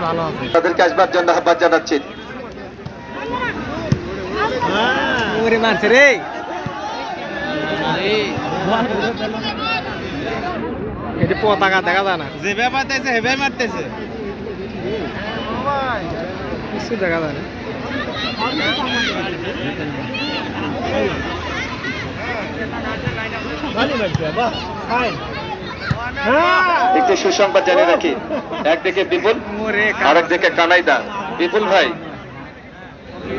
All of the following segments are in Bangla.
ভালো আছে তাদেরকে আসবার জন্য আহ্বান জানাচ্ছি। ওরে মারছে রে এটি পতাকা দেখা যায় না যে ব্যাপারতেছে হেবে মারতেছে কিছু দেখা যায় না একটি সুসংবাদ জানিয়ে রাখি, একদিকে বিপুল আর একদিকে কানাইদা। বিপুল ভাই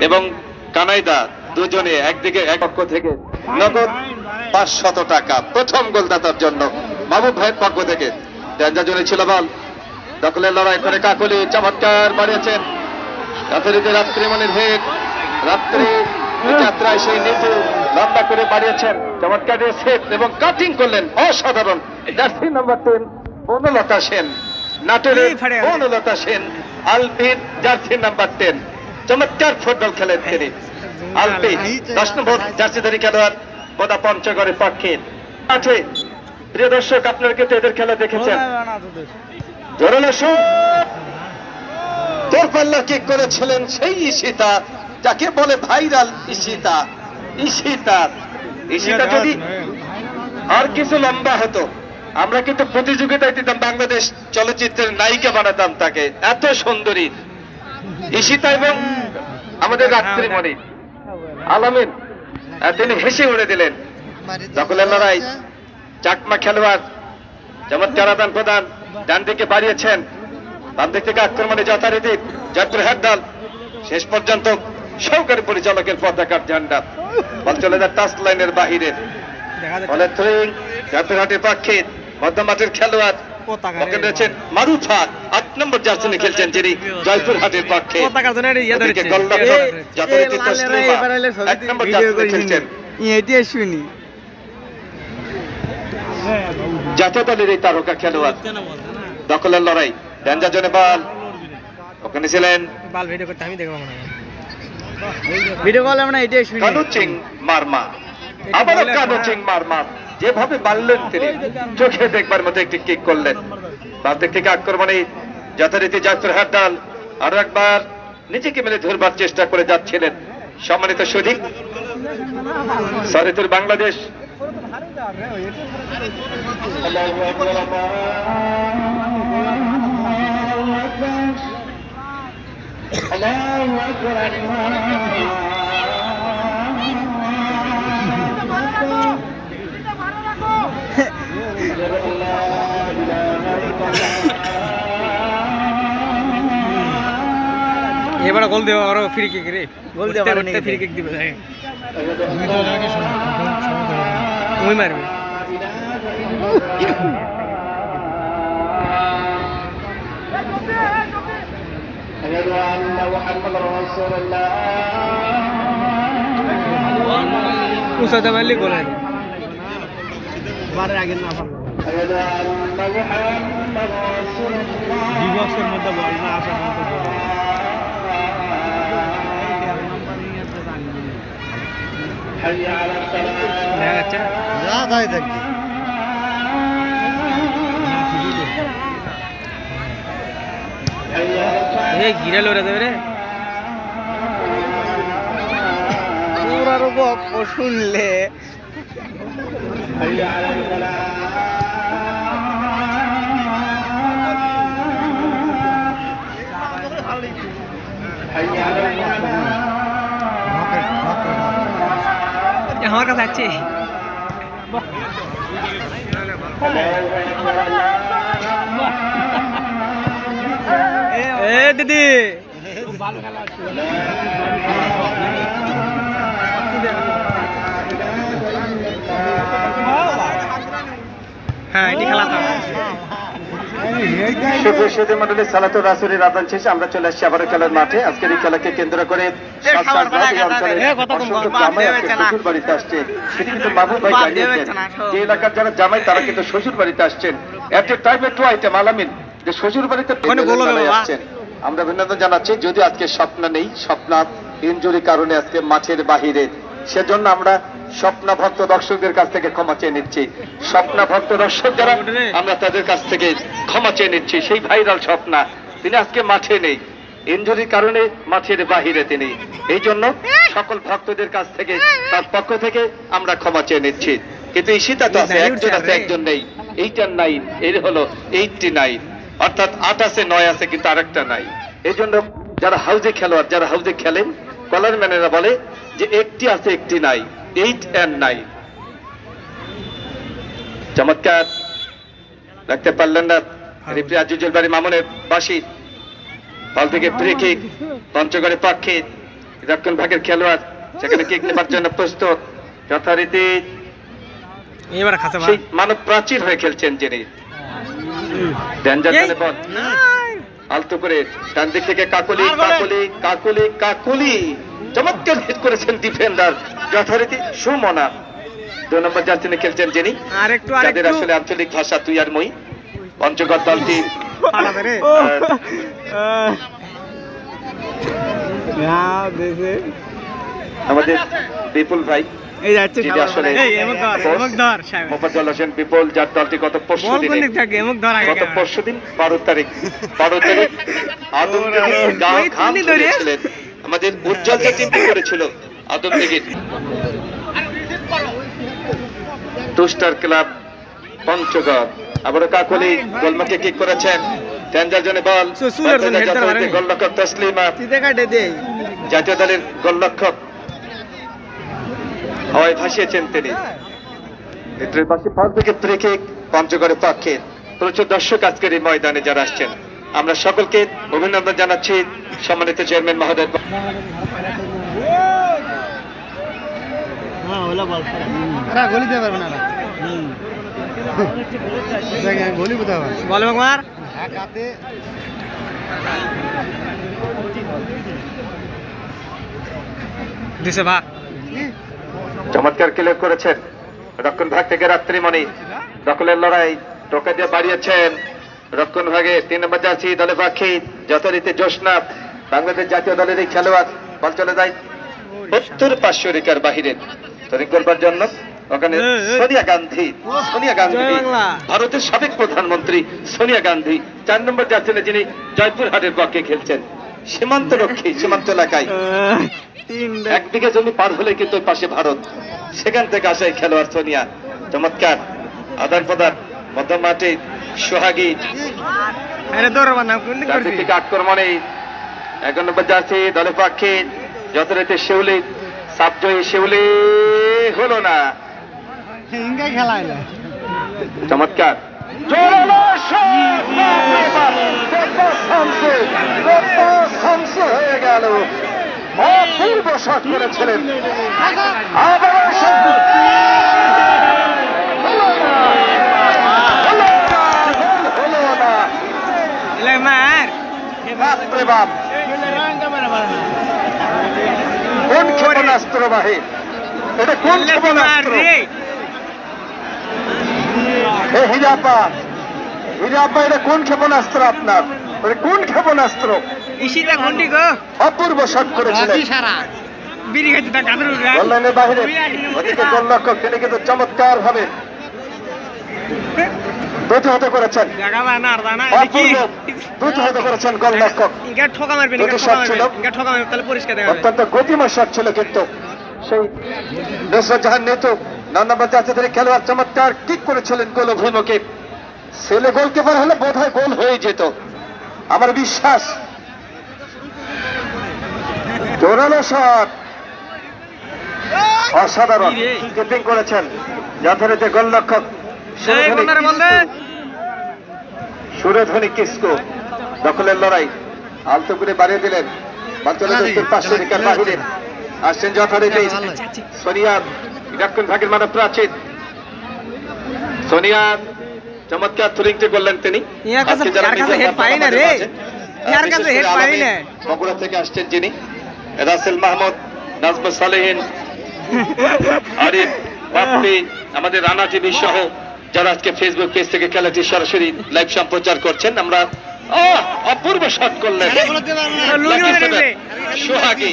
এবং কানাইদা দুজনে একদিকে এক পক্ষ থেকে নগদ 500 টাকা প্রথম গোলদাতার জন্য মাহবুব ভাইয়ের পক্ষ থেকে। ডেঞ্জার জোনে ছিল বল, দখলের লড়াই করে কাকলি চমৎকার বাড়িয়েছেন। রাত্রি মনের ভেদ রাত্রি যাত্রায় সেই নীতি লম্বা করে বাড়িয়েছেন, চমৎকার সেট এবং কাটিং করলেন অসাধারণ। জার্সি নাম্বার 10 বনলতা সেন, নাটোরের বনলতা সেন, আলপির জার্সি নাম্বার 10। চমৎকার ফুটবল খেলেন তিনি। আলপি 10 নম্বর জার্সিধারী খেলোয়াড় বোদা পঞ্চগড়ের পক্ষে আছে। প্রিয় দর্শক, আপনারা কিন্তু এদের খেলা দেখেছেন। জোরালো শুট, তোর পাল্লা কিক করেছিলেন সেই ঈশিতা, যাকে বলে ভাইরাল ঈশিতা। ঈশিতা যদি আর কিছু লম্বা হতো, আমরা কিন্তু প্রতিযোগিতায় দিতাম, বাংলাদেশ চলচ্চিত্রের নায়িকা বানাতাম তাকে। এত সুন্দরী ঈশিতা। এবং আমাদের রাত্রিমণি আলামিন, তিনি হেসে উড়ে দিলেন। দখলের লড়াই, চাকমা খেলোয়াড় চমৎকার আদান প্রদান, ডান দিকে বাড়িয়েছেন, বাম দিক থেকে আক্রমণে যথারীতি জয়পুর হেডডাল। শেষ পর্যন্ত সহকারী পরিচালকের পতাকার ঝান্ডা। বল চলে যায় টাচ লাইনের বাহিরে। বলে থ্রোয়িং জয়পুরহাটের পক্ষে মধ্যমাঠের খেলোয়াড় মারুফা 8 নম্বর জার্সি খেলছেন, যিনি জয়পুরহাটের পক্ষে। জাতীয়দলের এই তারকা খেলোয়াড়। দখলের লড়াই, ডেঞ্জার জোনে বল, ওখানে ছিলেন কানুচিং মারমা। আবারও কানুচিং মারমা, যেভাবে মারলেন তিনি, চোখে দেখবার মতো একটি কিক করলেন। বাম দিক থেকে আক্রমণে যথারীতি জয়পুর হেডডাল আরো একবার নিজেকে মেলে ধরবার চেষ্টা করে যাচ্ছিলেন। সম্মানিত সুধী, সরিতুর বাংলাদেশ এবার গোল দেওয়া আরো ফ্রি কিক রে, গোল দেওয়া ফ্রি কিক দিবে ওই মারবে। উসাদা মারলে গোল হয় আগে না বিবক্সের মধ্যে বল না আসার মতো গিরা লড়ে দেবে রে গপ্প শুনলে। আমার কাছে আছে দিদি হ্যাঁ এটি খেলা তো মন্ডলী সালাতুর রাসূলের আযান শেষে আমরা চলে আসছি আবারও খেলার মাঠে। আজকের এই খেলাকে কেন্দ্র করে শ্বশুর বাড়িতে আসছে, সেটি কিন্তু মাহবুব ভাই জানিয়েছেন যে এলাকার যারা জামাই তারা কিন্তু শ্বশুর বাড়িতে আসছেন। একটা টাইপে টু আইটেম আলামিন যে শ্বশুর বাড়িতে আসছেন। আমরা অভিনন্দন জানাচ্ছি, যদিও আজকে স্বপ্ন নেই, স্বপ্না ইনজুরি কারণে আজকে মাঠের বাহিরে। সেজন্য আমরা স্বপ্না ভক্ত দর্শকদের কাছ থেকে ক্ষমা চেয়ে নিচ্ছি। স্বপ্না ভক্ত দর্শক যারা, আমরা তাদের কাছ থেকে ক্ষমা চেয়ে নিচ্ছি। সেই ভাইরাল স্বপ্না, তিনি আজকে মাঠে নেই, ইনজুরির কারণে মাঠের বাহিরে তিনি। এই জন্য সকল ভক্তদের কাছ থেকে, তার পক্ষ থেকে আমরা ক্ষমা চেয়ে নিচ্ছি। কিন্তু ঈশিতা তো আছে, একজন আছে, একজন নেই। 89 এর হলো 89, অর্থাৎ 8 আছে, 9 আছে, কিন্তু আরেকটা নাই। এই জন্য যারা হাউজে খেলোয়াড়, যারা হাউজে খেলেন, কলার ম্যানেরা বলে যে একটি আছে, একটি নাই, 8 and 9। চমৎকার রাখতে পারলেন না রিফারি আজিজুল বাড়ি মামুনের বাসি। বল থেকে ফ্রি কিক, পঞ্চগড়ের পক্ষে দক্ষিণ ভাগের খেলোয়াড় সেখানে কিক নেবার জন্য প্রস্তুত। যথারীতি এবার খাসে সেই মানব প্রাচীর হয়ে খেলছেন যিনি। ডেঞ্জার জোনে বল আলতো করে ডান দিক থেকে কাকুলি, কাকুলি, কাকুলি, কাকুলি, চমৎকার হিট করেছেন ডিফেন্ডার যথারীতি সুমনা। 2 নম্বর জার্সিতে খেলছেন যিনি, যাদের আসলে আঞ্চলিক ভাষা তুই আর মই। পঞ্চগড় দলটি আমাদের বিপুল ভাই, যিনি আসলে মোফাজ্জল হোসেন বিপুল, যার দলটি গত পরশুদিন 12 তারিখ আদমদিঘির গাঁও খাম ধরেছিলেন। আমাদের উজ্জ্বল যে টিমটি করেছিল আদমদিঘির টুস্টার ক্লাব পঞ্চগড়। আবারও কাকলি গোলমাকে কিক করেছেন, ডেঞ্জার জোনে বল, গোলরক্ষক তসলিমা, জাতীয় দলের গোলরক্ষক হাওয়ায় ভাসিয়েছেন তিনি। ভিতরের পাশে বল থেকে ফ্রি কিক পঞ্চগড়ের পক্ষে। প্রচুর দর্শক আজকের এই ময়দানে যারা আসছেন, আমরা সকলকে অভিনন্দন জানাচ্ছি। সম্মানিত চেয়ারম্যান মহোদয়, চমৎকার ক্লিয়ার করেছেন রক্ষণ ভাগ থেকে রাত্রিমণি। দখলের লড়াই টোকা দিয়ে বাড়িয়েছেন রক্ষণ ভাগে 3 নম্বর জার্সি দলে পাখি যথারীতি জোসনা, বাংলাদেশ জাতীয় দলের এই খেলোয়াড়। বল চলে যায় 70-500 রিকার বাহিরে। তৈরি করবার জন্য ওখানে সোনিয়া গান্ধী, সোনিয়া গান্ধী ভারতের সাবেক প্রধানমন্ত্রী সোনিয়া গান্ধী 4 নম্বর জার্সিতে, যিনি জয়পুরহাটের পক্ষে খেলছেন। সীমান্ত রক্ষী, সীমান্ত এলাকায় একদিকে জমি পার হলে কিন্তু পাশে ভারত, সেখান থেকে আসা এই খেলোয়াড় সোনিয়া। চমৎকার আদান প্রদান মধ্য মাঠে সোহাগী আক্রমণে 11 নম্বর জার্সি দলের পক্ষে যথারীতি শিউলি, সাবজয়ী শিউলি হলো না। চমৎকার হয়ে গেল, অপূর্ব শট করেছিলেন। কোন ক্ষেপণাস্ত্র বাহে, এটা কোন ক্ষেপণাস্ত্র? হিরাপা, হিরাপা, এটা কোন ক্ষেপণাস্ত্র আপনার? কোন ক্ষেপণাস্ত্র? অপূর্ব শট করেছিলেন গোললাইনের বাহিরে। ওদিকে গোলরক্ষক তিনি কিন্তু চমৎকার ভাবে প্রতিহত করেছেন, প্রতিহত করেছেন গোলরক্ষক। অত্যন্ত গতিময় শট ছিল, কিন্তু সেই নুসরত জাহান নেতু 9 নম্বর জাতীয় খেলোয়াড় চমৎকার কিক করেছিলেন গোল অভিমুখে। ছেলে গোলকিপার হলে বোধহয় গোল হয়ে যেত, আমার বিশ্বাস। জোরালো শট, অসাধারণ কিপিং করেছেন যথারীতি গোলরক্ষক সুরধ্বনি কিসকো। দখলের লড়াই আলতো করে বাড়িয়ে দিলেন, বাঞ্চলের 500 রিকার বাহিরে আসছেন যথারীতি সোনিয়া, দক্ষিণ ভাগের মানব প্রাচীর সোনিয়া। চমৎকার থ্রোইংটি করলেন তিনি। বগুড়া থেকে আসছেন যিনি, রাসেল মাহমুদ, নাজমুল সালেহিন, আরিফ, বাপ্পি, আমাদের রানা টিভি সহ যারা আজকে ফেসবুক পেজ থেকে খেলাটি সরাসরি লাইভ সম্প্রচার করছেন। আমরা অপূর্ব শট করলেন সোহাগী,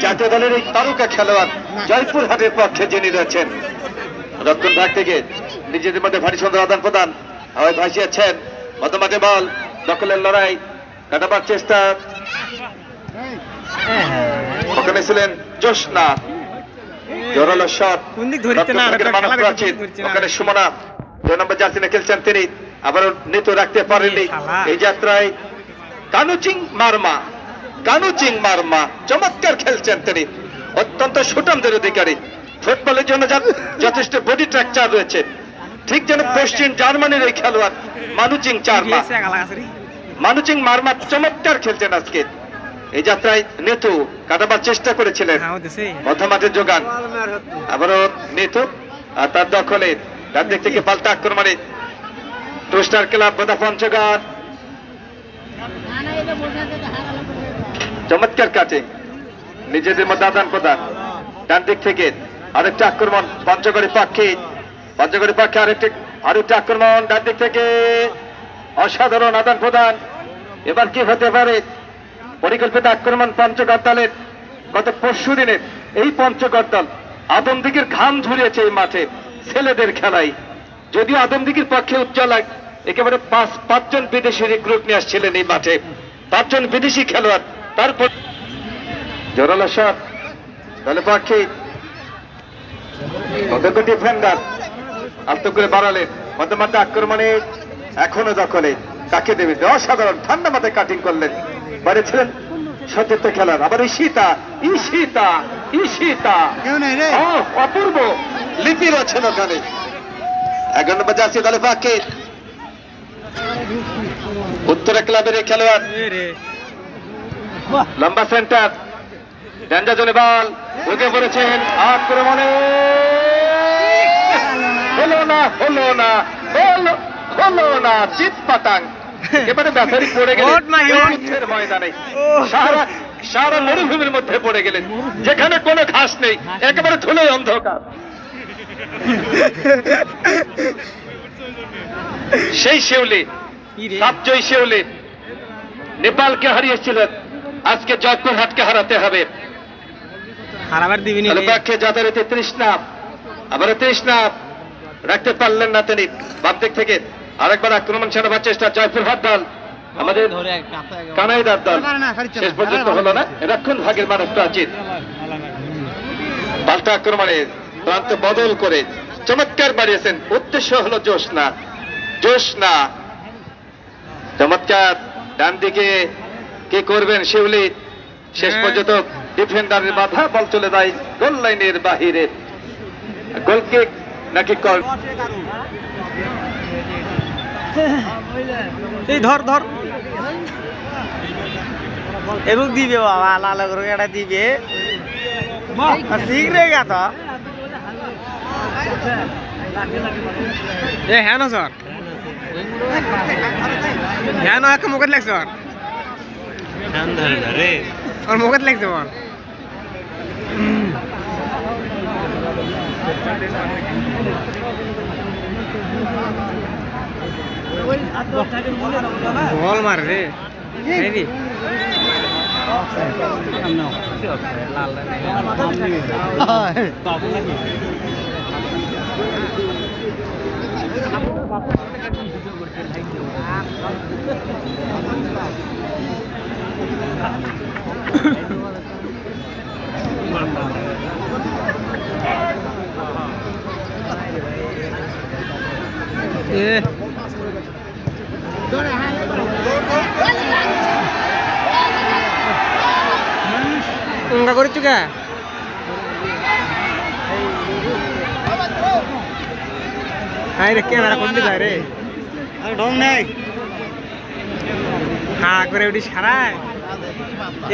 জাতীয় দলের এই তারকা খেলোয়াড় জয়পুরহাটের পক্ষে যিনি রয়েছেন। রক্ষণ ভাগ থেকে নিজেদের মধ্যে ভারী সুন্দর আদান প্রদান হাওয়ায় ভাসিয়েছেন। মধ্যমাঠে বল দখলের লড়াই, কাটাবার চেষ্টা, ওখানে ছিলেন জোসনা, জোরালো শট, কোন দিক ধরতে না মানব প্রাচীর, ওখানে সুমনা 2 নম্বর জার্সিনে খেলছেন তিনি, আবারও নেতু রাখতে পারেননি এই যাত্রায়। কানুচিং মারমা চমৎকার খেলছেন তিনি, অত্যন্ত সুঠামদের অধিকারী, ফুটবলের জন্য যথেষ্ট বডি স্ট্রাকচার রয়েছে, ঠিক যেন পশ্চিম জার্মানির এই খেলোয়াড় মানুচিং মারমা চমৎকার খেলছেন আজকে। এই যাত্রায় নেতু কাটাবার চেষ্টা করেছিলেন, মধ্যমাঠের যোগান, আবারও নেতু আর তার দখলে তার দিক থেকে পাল্টা আক্রমণে two star club Boda Panchagarh, চমৎকার কাটে নিজেদের মধ্যে আদান প্রদান। ডান দিক থেকে আরেকটা আক্রমণ পঞ্চগড়ের পক্ষে আরেকটা আক্রমণ ডান দিক থেকে, অসাধারণ আদান প্রদান। এবার কি হতে পারে? পরিকল্পিত আক্রমণ পঞ্চগড় দলের। গত পরশু দিনের এই পঞ্চগড় দল আদমদিঘির ঘাম ঝরিয়েছে এই মাঠে ছেলেদের খেলায়। যদিও আদমদিঘির পক্ষে উজ্জ্বল একেবারে পাঁচজন বিদেশি রিক্রুট নিয়ে আসছিলেন এই মাঠে, 5 জন বিদেশি খেলোয়াড়। তারপর জোরালো শট দলের পক্ষে, ডিফেন্ডার আলতো করে বাড়ালেন, মধ্যমাঠে আক্রমণে এখনো দখলে, কাকে দেবে? অসাধারণ ঠান্ডা মাথায় কাটিং করলেন, বাইরে ছিলেন সতীর্থ খেলার। আবার ঈশিতা অপূর্ব লিপি রয়েছেন ওখানে। 11 নম্বর জার্সি দলের পক্ষে উত্তরা ক্লাবের এই খেলোয়াড়, লম্বা সেন্টার, ডেঞ্জার জোনে বল ঢুকে পড়েছেন, আক্রমণে হলো না চিৎ পাতাং, এবারে ব্যাটারি পড়ে গেলেন ময়দানে, সারা মরুভূমির মধ্যে পড়ে গেলেন, যেখানে কোনো ঘাস নেই, একেবারে ধুলো অন্ধকার। সেই শিউলি, সাতজয়ী শিউলি নেপালকে হারিয়েছিলেন, আজকে জয়পুরহাটকে হারাতে হবে। হারাবার দিবিনি পক্ষে যাতায়াতে তৃষ্ণা, আবার তৃষ্ণা রাখতে পারলেন না তিনি। বাম দিক থেকে আরেকবার আক্রমণ চালাবার চেষ্টা জয়পুরহাট দল, আমাদের কানাইদার দল, শেষ পর্যন্ত হলো না। রক্ষণ ভাগের মানব প্রাচীর পাল্টা আক্রমণে প্রান্ত বদল করে চমৎকার বাড়িয়েছেন। উদ্দেশ্য হলো জোসনা চমৎকার। ডান দিকে কি করবেন শিউলি, শেষ পর্যন্ত ডিফেন্ডারের বাধা, বল চলে যায় গোল লাইনের বাহিরে। গোল কিক নাকি কল? এই ধর এরকম দিবে বাবা, লাল করে এটা দিবে, ঠিক রেগা তো। এ হ্যাঁ না স্যার, হ্যাঁ না একটা মুখত লাগছে ওর মুখত লাগছে বল। বল মার রে করেছো কে? হ্যাঁ রে ক্যামেরা কোন দিকে রে? ঢং নেই, হ্যাঁ করে উঠি সারায়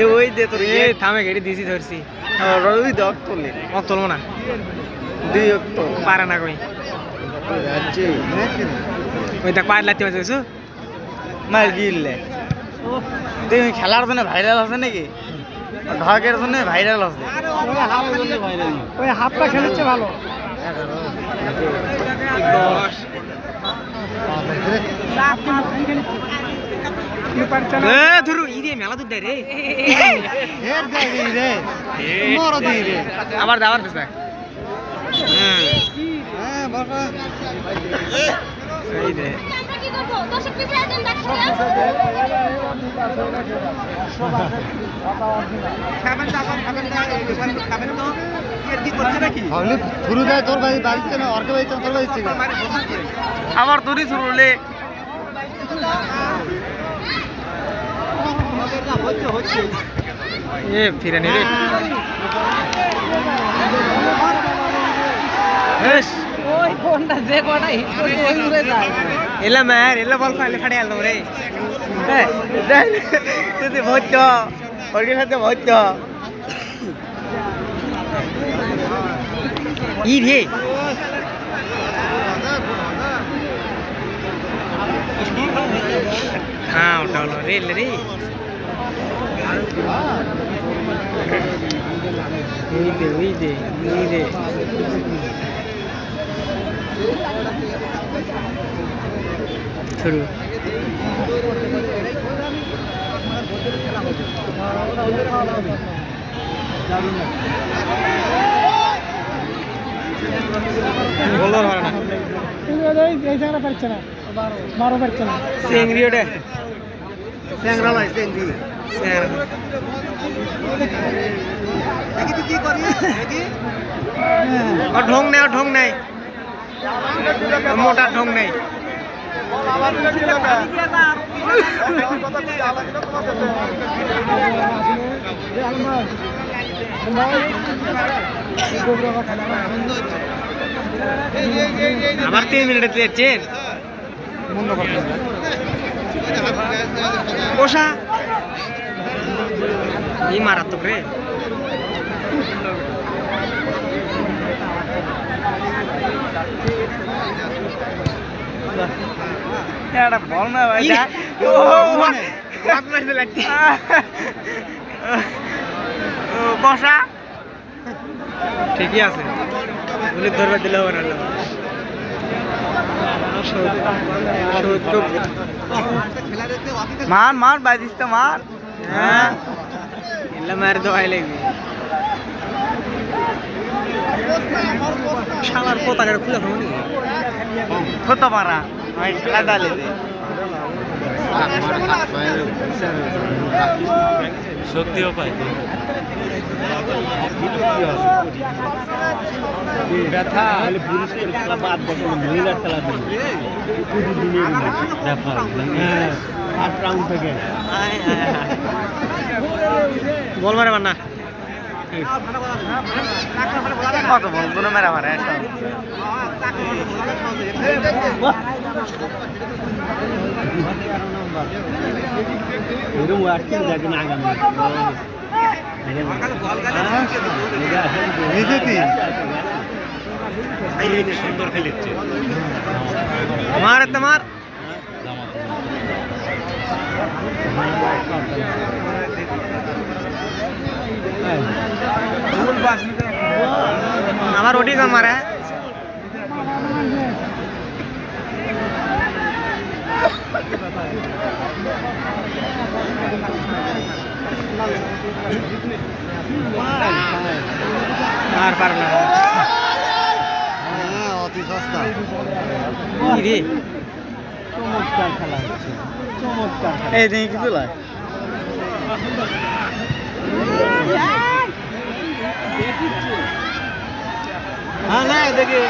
এ ওই দে তোর থামে গেড়ি দিছি ধরছি ওই দক তোলে তুলবো না, দুই তো পারে না কই ওই দেখ পায়ের লাগতে পারছো মার গিললে তুই খেলার জন্য ভাইরাল আছে নাকি? ঢকের জন্য ভাইরাল আছে, ওই হাফটা খেলেছে ভালো। ধরু রে মেলা দুধ দেয় রে এর দেই রে মরো দেই রে আবার দাবার দিছে হ্যাঁ বাবা এই রে আমরা কি করব দর্শক পিছনে দেন ডাক্তার খাবেন তো এর কি করছে নাকি হলে শুরু দেয় তোর বাড়িতে না অর্কে বাড়িতে তোর বাড়িতে আবার তোরই শুরু হলে এ ফিরে নে রে হেস ওই কোনটা যে কোনটা হিট করে ওই উড়ে যায় এলা মার এলা বল ফাইলে ফাড়ে আলম রে হ্যাঁ তুই ভোট ওর সাথে ভোট ই রে হ্যাঁ ওটা হলো রে রে ওই দে শুরু বলবার পারে না এই জায়গা পারছে না মারো পারছে না চেংড়ি ওটা চ্যাংরা লাই চেংড়ি দেখি তুই কি করিস দেখি আর ঢং নাই মোটা ঢং নাই আবার 3 মিনিটে দিয়েছেন বসা এই মারাত্মক রে এটা বল না ভাই বসা ঠিকই আছে গুলির ধরবে দিলে হবে না মার বাজিস তো মার হ্যাঁ এলা মার দোয়াই লাগবে শালার পতাকাটা খুলে থাকো নাকি কত মারা খেলা ডালে দে শক্তিও পায় ব্যথা হলে পুরুষের খেলা বাদ দেখো মহিলার খেলা ফার্স্ট রাউন্ড থেকে বল মারে মার না কত বল দুনো মেরা মারে এরকম আটকে যাবে না আগামী সুন্দর খেলেছে মার এত মার আমার ওটি কম মারা আর পার না অতি সস্তা রে চমৎকার খেলা হচ্ছে চমৎকার এই দেখি কিছু লাই হ্যাঁ না দেখে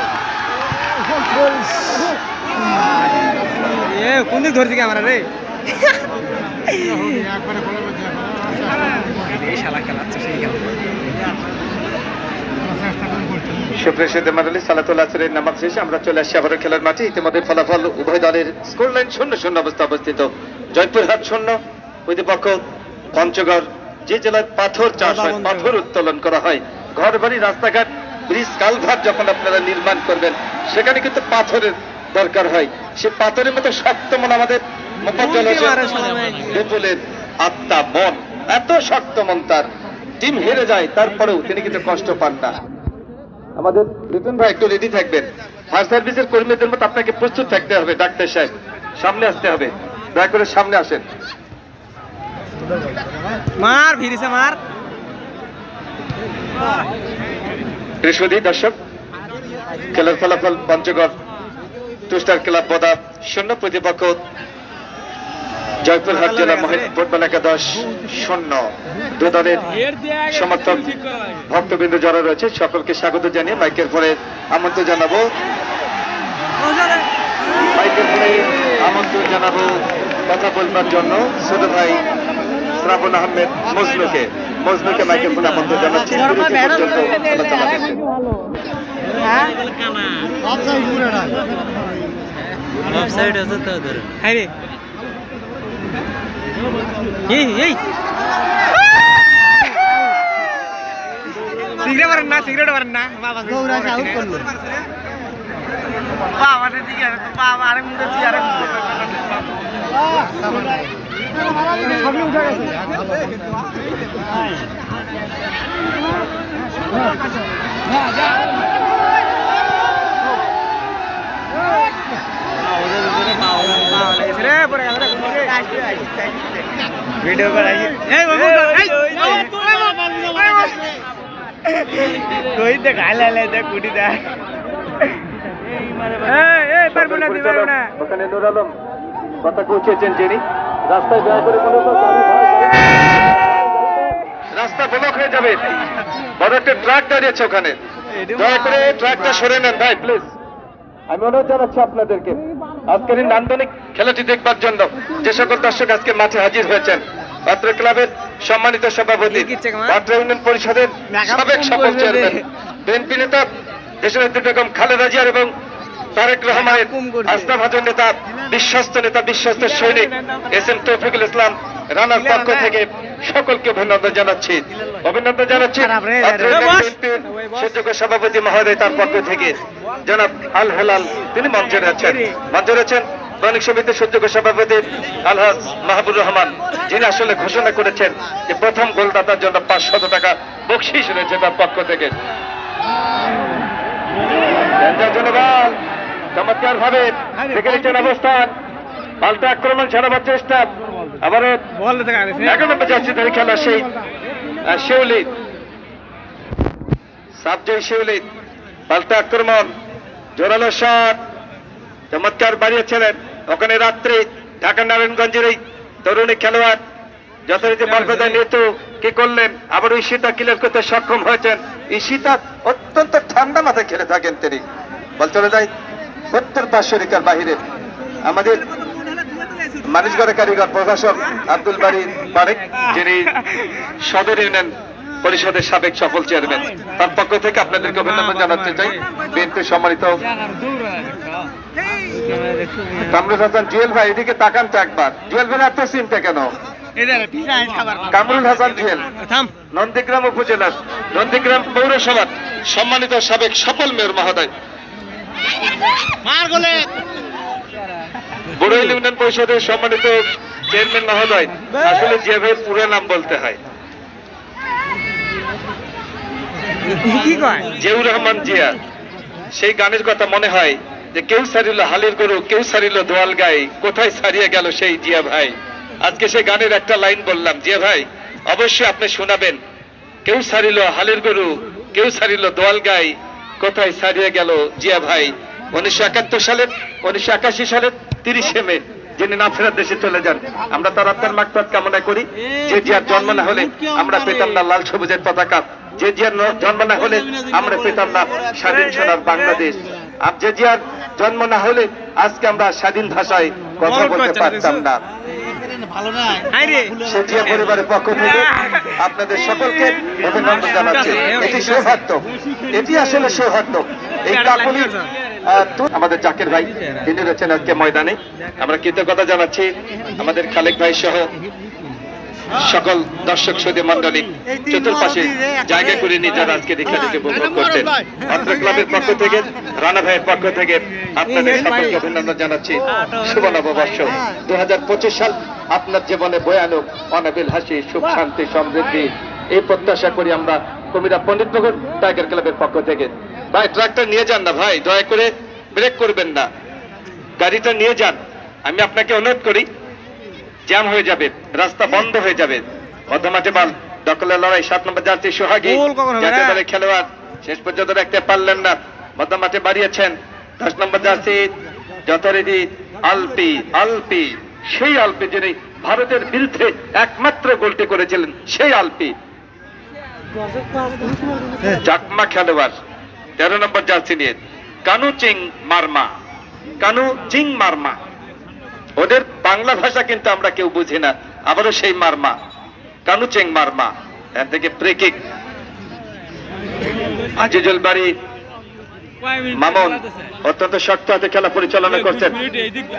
এ কোন দিক ধরছি ক্যামেরা রে এই শালা খেলাচ্ছে সেই খেলা সুপ্রিয় মণ্ডলী সালাতুল আসরের নামাজ শেষে আমরা চলে আসছি আবারও খেলার মাঠে ইতিমধ্যে ফলাফল উভয় দলের স্কোর লাইন 0-0 অবস্থা অবস্থিত জয়পুরহাট 0 প্রতিপক্ষ পঞ্চগড় যে জেলায় পাথর চাষ হয় পাথর উত্তোলন করা হয় ঘর বাড়ি রাস্তাঘাট ব্রিজ কালভার্ট যখন আপনারা নির্মাণ করবেন সেখানে কিন্তু পাথরের দরকার হয় সে পাথরের মতো শক্ত মন আমাদের মোফাজ্জল হোসেন বিপুলের আত্মা মন এত শক্ত মন তার টিম হেরে যায় তারপরেও তিনি কিন্তু কষ্ট পান না আমাদের লিটন ভাই একটু রেডি থাকবেন ফায়ার সার্ভিসের কর্মীদের মতো আপনাকে প্রস্তুত থাকতে হবে ডাক্তার সাহেব সামনে আসতে হবে দয়া করে সামনে আসেন মার ভিড়িছে মার বৃহস্পতি দর্শক খেলার ফলাফল পঞ্চগড় টু স্টার ক্লাব বদা 0 প্রতিপক্ষ জয়পুরহাট জেলা ফুটবল একাদশ 0। দু দলের সমর্থক ভক্তবৃন্দ যারা রয়েছে সকলকে স্বাগত জানিয়ে মাইকের পরে আমন্ত্রণ জানাবো কথা বলবার জন্য ছোট ভাই শ্রাবণ আহমেদ মজনুকে মাইকের ফোনে আমন্ত্রণ জানাচ্ছি। বিরতি পর্যন্ত আলোচনা দেখুন। অফসাইড আছে তো ধর হাই রে এই সিগারেট মারেন না বাবা গৌরা আউট করলো বাবা ঠিক আছে তো বাবা আরেক মুখে জি আরেক মুখে সামনে উঠে গেছে যা ভিডিও করাই কই দেখ হাইলাইলে দেখ কুটি দেখ পারবো না দিবে না ওখানে নুর আলম কথা পৌঁছেছেন যিনি রাস্তায় দয়া করে কোনো রাস্তা ব্লক হয়ে যাবে। বড় একটা ট্রাক দাঁড়িয়েছে ওখানে, দয়া করে ট্রাকটা সরে নেন ভাই প্লিজ। আমি অনুরোধ জানাচ্ছি আপনাদেরকে আজকের এই নান্দনিক খেলাটি দেখবার জন্য যে সকল দর্শক আজকে মাঠে হাজির হয়েছেন। পাত্র ক্লাবের সম্মানিত সভাপতি, পাত্র ইউনিয়ন পরিষদের সাবেক সফল চেয়ারম্যান, বিএনপি নেতা দেশনেত্রী বেগম খালেদা জিয়ার এবং তারেক রহমানের আস্থাভাজন নেতা, বিশ্বস্ত নেতা, বিশ্বস্ত সৈনিক এস.এম. তৌফিকুল ইসলাম রানার পক্ষ থেকে সকলকে অভিনন্দন জানাচ্ছি। সুযোগ্য সভাপতি মহোদয় তার পক্ষ থেকে জনাব আল হেলাল তিনি মঞ্চে রয়েছেন। দৈনিক সমিতির সুযোগ্য সভাপতি আলহাজ মাহবুর রহমান যিনি আসলে ঘোষণা করেছেন যে প্রথম গোলদাতার জন্য 500 টাকা বকশিশ রয়েছে তার পক্ষ থেকে। চমৎকার ভাবে দেখে নিচ্ছেন অবস্থান, পাল্টা আক্রমণ ছাড়াবার চেষ্টা, আবার 91 জার্সি ধরে খেলা সেই শিউলি সাবজয় শিউলি, পাল্টা আক্রমণ, জোরালো শট, চমৎকার বাড়িয়েছিলেন ওখানে রাত্রে ঢাকা নারায়ণগঞ্জের এই তরুণী খেলোয়াড় যথারীতি বলবেদায় নিয়ে কি করলেন, আবার ঈশিতা ক্লিয়ার করতে সক্ষম হয়েছেন। ঈশিতা অত্যন্ত ঠান্ডা মাথায় খেলে থাকেন তিনি। বল চলে যায় 70-500 বাহিরে আমাদের মানুষগড়ের কারিগর প্রভাষক আব্দুল বারী বারেক যিনি সদর ইউনিয়ন পরিষদের সাবেক সফল চেয়ারম্যান, তার পক্ষ থেকে আপনাদেরকে অভিনন্দন জানাতে চাই। বিএনপির সম্মানিত কামরুল হাসান জুয়েল ভাই, এদিকে তাকান তো একবার। জুয়েল ভাই এত চিন্তা কেন? কামরুল হাসান জুয়েল নন্দীগ্রাম উপজেলার নন্দীগ্রাম পৌরসভার সম্মানিত সাবেক সফল মেয়র মহোদয়, বুড়াইল ইউনিয়ন পরিষদের সম্মানিত চেয়ারম্যান মহোদয়। আসলে যেভাবে পুরো নাম বলতে হয়, জিয়াউর রহমান জিয়া। সেই গানের কথা মনে হয় যে কেউ সারিল হালের গরু, কেউ সারিল দোয়াল গাই, কোথায় সারিয়ে গেল সেই জিয়া ভাই। আজকে সেই গানের একটা লাইন বললাম, জিয়া ভাই অবশ্যই আপনি শোনাবেন। কেউ সারিল হালের গরু, কেউ সারিল দোয়াল গাই, কোথায় সারিয়ে গেল জিয়া ভাই। 1981 সালের 30 মে যিনি না ফেরার দেশে চলে যান, আমরা তার আত্মার মাগফিরাত কামনা করি। যে জিয়ার জন্ম না হলে আমরা পেতাম না লাল সবুজের পতাকা, যে জিয়ার জন্ম না হলে আমরা পেতাম না স্বাধীন সোনার বাংলাদেশ, আর যে জিয়ার জন্ম না হলে আজকে আমরা স্বাধীন ভাষায় কথা বলতে পারতাম না। সে জিয়া পরিবারের পক্ষ থেকে আপনাদের সকলকে অভিনন্দন জানাচ্ছি। এটি সৌভাগ্য, এটি আসলে সৌভাগ্য। এই কাকুলি আমাদের জাকির ভাই তিনি রয়েছেন আজকে ময়দানে। আমরা কৃতজ্ঞতা জানাচ্ছি আমাদের খালেক ভাই সহ সকল দর্শক সুধী মন্ডলী চতুর্পাশে জায়গা করে নিয়ে যারা আজকে খেলাটিকে উপভোগ করতেন। অত্র ক্লাবের পক্ষ থেকে, রানা ভাইয়ের পক্ষ থেকে আপনাদের সকলকে অভিনন্দন জানাচ্ছি। শুভ নববর্ষ 2025 সাল আপনার জীবনে বয়ানুক অনাবিল হাসি, সুখ, শান্তি, সমৃদ্ধি এই প্রত্যাশা করি আমরা কুমিরা পণ্ডিতনগর টাইগার ক্লাবের পক্ষ থেকে। ভাই ট্রাকটা নিয়ে যান না ভাই, দয়া করে ব্রেক করবেন না, গাড়িটা নিয়ে যান। আমি আপনাকে অনুরোধ করি জ্যাম হয়ে যাবে, রাস্তা বন্ধ হয়ে যাবে। মধ্যমাঠে বল দখলের লড়াই, 7 নম্বর জার্সি সোহাগী গোল কখন হবে জাতীয় রে? দলের খেলোয়াড় শেষ পর্যন্ত রাখতে পারলেন না। মধ্যমাঠে বাড়িয়েছেন 10 নম্বর জার্সি যথারীতি আলপি। আলপি, সেই আলপি যিনি ভারতের বিরুদ্ধে একমাত্র গোলটি করেছিলেন, সেই আলপি চাকমা খেলোয়াড় 13 নম্বর জার্সি নিয়ে কানু চিং মারমা। কানু চিং মারমা, ওদের বাংলা ভাষা কিন্তু আমরা কেউ বুঝি না, আবারও সেই মারমা, কানু চিং মারমা। এর থেকে ফ্রি কিক আজিজুল বাড়ি মামুন অত্যন্ত শক্ত হাতে খেলা পরিচালনা করছেন।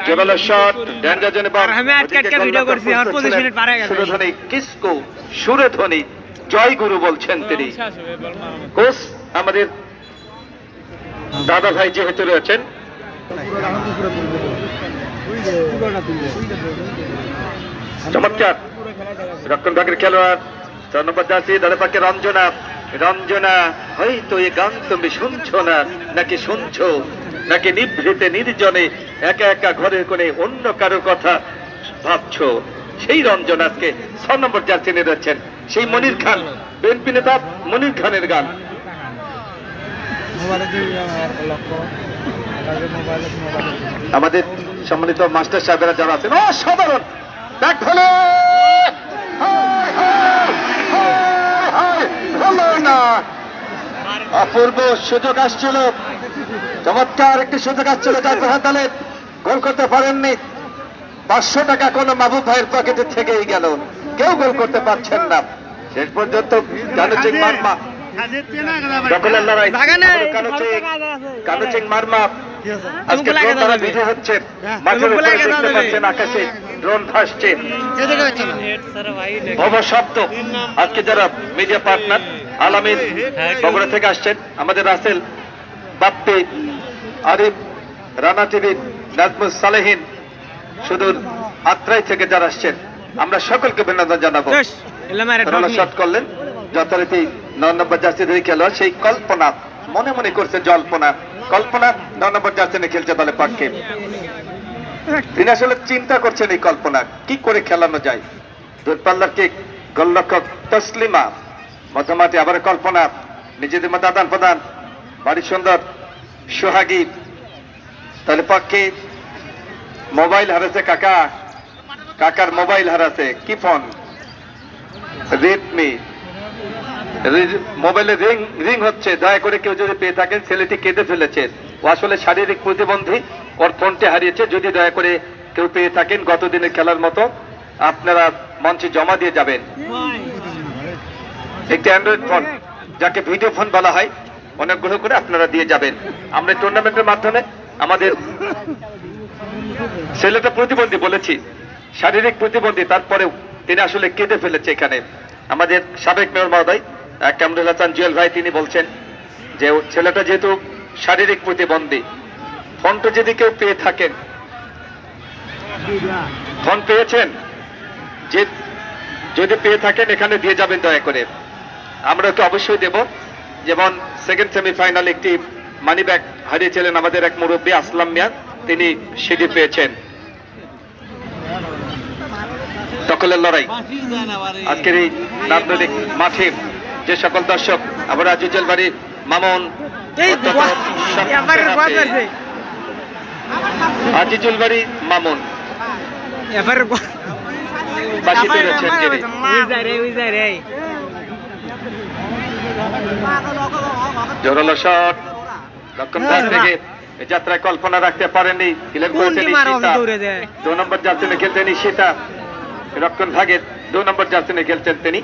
জোরালো শট, ড্যান্ডার জন্য বল। আমি আটকে আটকে ভিডিও করছি, আমার 25 মিনিট পার হয়ে গেছে। সুরধ্বনি কিসকো, সুরধ্বনি জয় গুরু বলছেন তিনি। কোচ আমাদের দাদা ভাই যেহেতু রয়েছেন, চমৎকার রক্ষণ ভাগের খেলোয়াড় 4 নম্বর জার্সি দাদা পাকে রঞ্জনা। রঞ্জনা, হয়তো এ গান তুমি শুনছো না, নাকি শুনছো, নাকি নিভৃতে নির্জনে একা একা ঘরের কোণে অন্য কারো কথা ভাবছো। সেই রঞ্জনা আজকে 6 নম্বর জার্সি নিয়ে যাচ্ছেন। সেই মনির খান, বিএনপি নেতা মনির খানের গান। আমাদের সম্মানিত মাস্টার সাহেবেরা যারা আছেন, অসাধারণ ব্যাট হলো হলো না। অপূর্ব সুযোগ আসছিল, চমৎকার একটি সুযোগ আসছিল, জয়প্রহার দলে গোল করতে পারেননি। 500 টাকা কোন মাহবুব ভাইয়ের পকেটে থেকেই গেল, কেউ গোল করতে পারছেন না। শেষ পর্যন্ত কানু চিং মারমা দখলের লড়াই। কানু চিং মারমা আজকে ড্রোন দ্বারা ভিডিও হচ্ছে, মাঠের উপরে দেখতে পাচ্ছেন আকাশে ড্রোন ভাসছে। ভব শব্দ আজকে যারা মিডিয়া পার্টনার আলামিন বগুড়া থেকে আসছেন, আমাদের রাসেল, বাপ্পি, আরিফ, রানা টিভি, নাজমুস সালেহিন, সুদূর আত্রাই থেকে যারা আসছেন, আমরা সকলকে অভিনন্দন জানাবো। শট করলেন যথারীতি 9 নম্বর জার্সি ধরে খেলোয়াড়, সেই কল্পনা মনে মনে করছে জল্পনা। কল্পনা 9 নম্বর জার্সি নিয়ে খেলছে দলের পক্ষে। তিনি আসলে চিন্তা করছেন এই কল্পনা কি করে খেলানো যায়। দূরপাল্লার কিক, গোলরক্ষক তসলিমা। মধ্যমাঠে আবার কল্পনা, নিজেদের মধ্যে আদান প্রদান, বাড়ি সুন্দর সোহাগী। তাহলে পক্ষে মোবাইল হারাছে কাকা, কাকার মোবাইল হারাছে। কি ফোন? রেডমি। মোবাইলে রিং হচ্ছে, দয়া করে কেউ যদি পেয়ে থাকেন। ছেলেটি কেঁদে ফেলেছে, ও আসলে শারীরিক প্রতিবন্ধী, ওর ফোনটি হারিয়েছে। যদি দয়া করে কেউ পেয়ে থাকেন গত দিনের খেলার মতো, আপনারা মঞ্চে জমা দিয়ে যাবেন। একটি অ্যান্ড্রয়েড ফোন, যাকে ভিডিও ফোন বলা হয়, অনুগ্রহ করে আপনারা দিয়ে যাবেন। আমরা টুর্নামেন্টের মাধ্যমে আমাদের ছেলেটা প্রতিবন্ধী বলেছি, শারীরিক প্রতিবন্ধী, তারপরেও তিনি আসলে কেঁদে ফেলেছে। এখানে আমাদের সাবেক মেয়র মহোদয় কামরুল হাসান জুয়েল ভাই, তিনি বলছেন যে ছেলেটা যেহেতু শারীরিক প্রতিবন্ধী, ফোনটা যদি কেউ পেয়ে থাকেন, ফোন পেয়েছেন, যে যদি পেয়ে থাকেন এখানে দিয়ে যাবেন দয়া করে। আমরা ওকে অবশ্যই দেব। যেমন সেকেন্ড সেমিফাইনাল একটি মানি ব্যাগ হারিয়েছিলেন আমাদের এক মুরব্বী আসলাম মিয়া, তিনি সেটি পেয়েছেন। দখলের লড়াই আজকের এই নান্দনিক মাঠে যে সকল দর্শক, আবার আজিজুল বাড়ি মামুন, আজিজুল বাড়ি মামুন বাসি তুলেছেন যিনি। জোরালো শট, রক্ষণ ভাগ থেকে এই যাত্রায় কল্পনা রাখতে পারেননি, ক্লিয়ার করেছেন ঈশিতা। 2 নম্বর জার্সিনে খেলতেন ঈশিতা, রক্ষণ ভাগের 2 নম্বর জার্সিনে খেলছেন তিনি।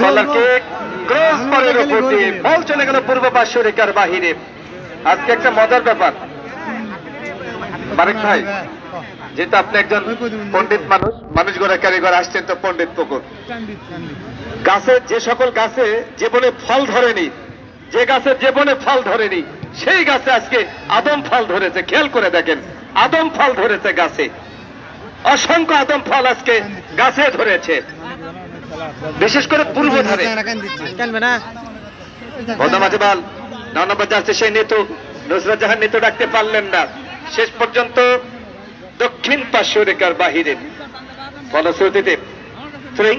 বলার কিক, ক্রস বলের উপর দিয়ে বল চলে গেল পূর্ব পার্শ্ব রেখার বাহিরে। আজকে একটা মজার ব্যাপার বারেক ভাই, যেহেতু আপনি একজন পণ্ডিত মানুষ, মানুষ গড়া কারিগর, আসছেন তো পণ্ডিত পুকুর। গাছে যে সকল গাছে জীবনে ফল ধরেনি, যে গাছের জীবনে ফল ধরেনি, সেই গাছে আজকে আদম ফল ধরেছে। খেয়াল করে দেখেন, আদম ফল ধরেছে গাছে, অসংখ্য আদম ফল আজকে গাছে ধরেছে, বিশেষ করে পূর্ব ধারে। মাঝে বল 9 নম্বর জার্সি সেই নেতু নুসরাত জাহান নেতু ডাকতে পারলেন না, শেষ পর্যন্ত দক্ষিণ পার্শ্ব রেখার বাহিরে ফলশ্রুতিতে 3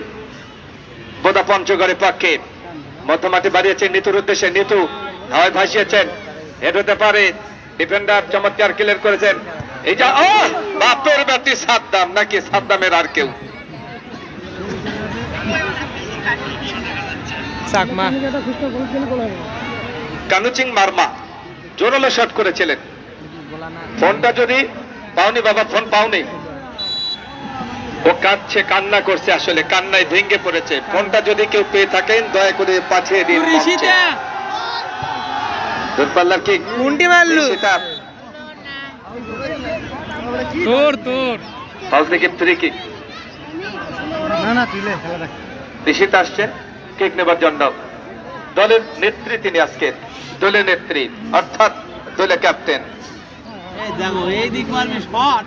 বোদা পঞ্চগড়ের পক্ষে। মধ্যমাঠে বাড়িয়েছেন নিতুর উদ্দেশ্যে, নিতু হাওয়ায় ভাসিয়েছেন, হেড হতে পারে, ডিফেন্ডার চমৎকার ক্লিয়ার করেছেন। এই যা বাপের ব্যাটি সাদ্দাম নাকি সাদ্দামের আর কেউ? এটা খুচরা গোল খেলে গোল হবে কানুচিং মার্মা জোরালো শট করেছিলেন। ফোনটা যদি পাওনি বাবা, ফোন পাওনি, ও কাঁদছে, কান্না করছে, আসলে কান্নায় ভেঙে পড়েছে। ফোনটা যদি কেউ পেয়ে থাকেন দয়া করে পাঠিয়ে দিন মঞ্চে। দূরপাল্লার কিক, কোনটি মারলু? সেটা তোর ফাউল থেকে ফ্রি কিক। না তুইলে খেলা দেখ। নিশিত আসছেন কিক নেবার জন্য। দলের নেত্রী তিনি, আজকের দলের নেত্রী, অর্থাৎ দলের ক্যাপ্টেন। এই দিক মারবি শট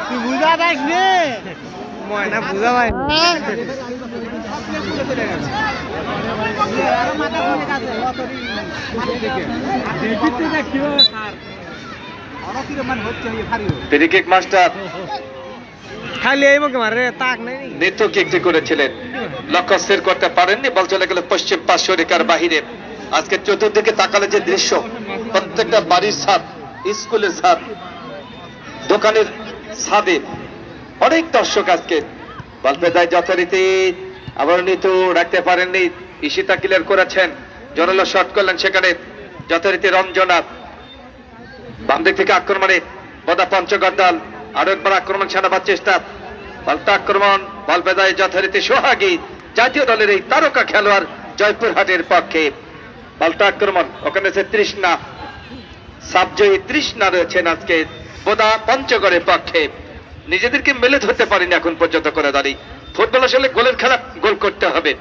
তুই বুঝা দেখ নে ময়না বুঝা ভাই ফ্রি কিক মাস্টার খালি এই মুখে মারে তাক নাই নিত্য কিকটি করেছিলেন, লক্ষ্য স্থির করতে পারেননি, বল চলে গেল পশ্চিম পার্শ্বরেখার বাহিরে। আজকে চতুর্দিকে তাকালে যে দৃশ্য, প্রত্যেকটা বাড়ির ছাদ, স্কুলের ছাদ, দোকানের ছাদে অনেক দর্শক আজকে। বলপেদায় যথারীতি আবার নিতু রাখতে পারেননি, ঈশিতা ক্লিয়ার করেছেন, জোরালো শট করলেন সেখানে যথারীতি রঞ্জনা। বাম দিক থেকে আক্রমণে বোদা পঞ্চগড় দল আরো একবার আক্রমণ ছাড়াবার চেষ্টা, পাল্টা আক্রমণ, বল পেদায় যথারীতি সোহাগী জাতীয় দলের এই তারকা খেলোয়াড় জয়পুরহাটের পক্ষে। পাল্টা আক্রমণ, ওখানে সে তৃষ্ণা, সাবজয়ী তৃষ্ণা রয়েছেন আজকে বোদা পঞ্চগড়ের পক্ষে। নিজেদেরকে মেলে ধরতে পারিনি এখন পর্যন্ত করে দাঁড়িয়ে। ফুটবল আসলে গোলের খেলা, গোল করতে হবে।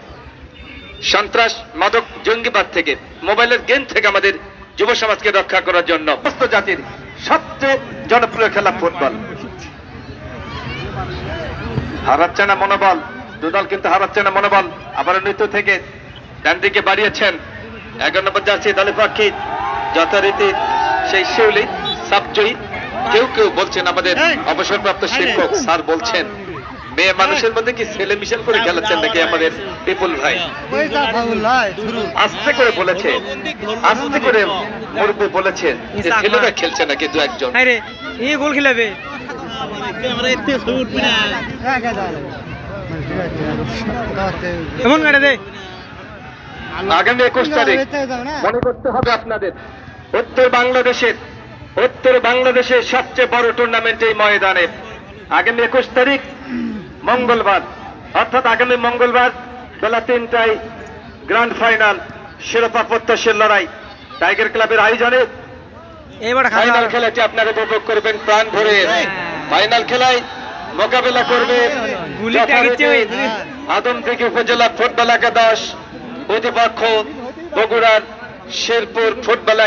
সন্ত্রাস, মাদক, জঙ্গিবাদ থেকে, মোবাইলের গেম থেকে আমাদের যুব সমাজকে রক্ষা করার জন্য সমস্ত জাতির সবচেয়ে জনপ্রিয় খেলা ফুটবল। হারাচ্ছে না মনোবল, দুদল কিন্তু হারাচ্ছে না মনোবল। আবার নৃত্য থেকে ডান দিকে বাড়িয়েছেন 11 নম্বর জার্সি দলের পক্ষে যথারীতি সেই শিউলি সাবজয়ী। কেউ কেউ বলছেন, আমাদের অবসরপ্রাপ্ত শিক্ষক স্যার বলছেন, মেয়ে মানুষের মধ্যে কি ছেলে মিশেল করে খেলাচ্ছেন নাকি আমাদের বিপুল ভাই? আস্তে করে বলেছে, আস্তে করে মুরব্বী বলেছেন যে ছেলেরা খেলছে নাকি দু একজন। আরে এই গোল খেলাবে এমন কাটে দে আগামী 21 তারিখ মনে করতে হবে আপনাদের, উত্তর বাংলাদেশের সবচেয়ে বড় টুর্নামেন্ট এই ময়দানে আগামী 21 তারিখ মঙ্গলবার, অর্থাৎ আগামী মঙ্গলবার বেলা 3টায় গ্র্যান্ড ফাইনাল, শিরোপা প্রত্যাশীর লড়াই টাইগার ক্লাবের আয়োজনে এবার ফাইনাল খেলাটি আপনারা উপভোগ করবেন প্রাণ ভরে। ফাইনাল খেলায় মোকাবেলা করবে আদমদিঘি উপজেলা ফুটবল একাদশ, প্রতিপক্ষ বগুড়ার শেরপুর ফুটবল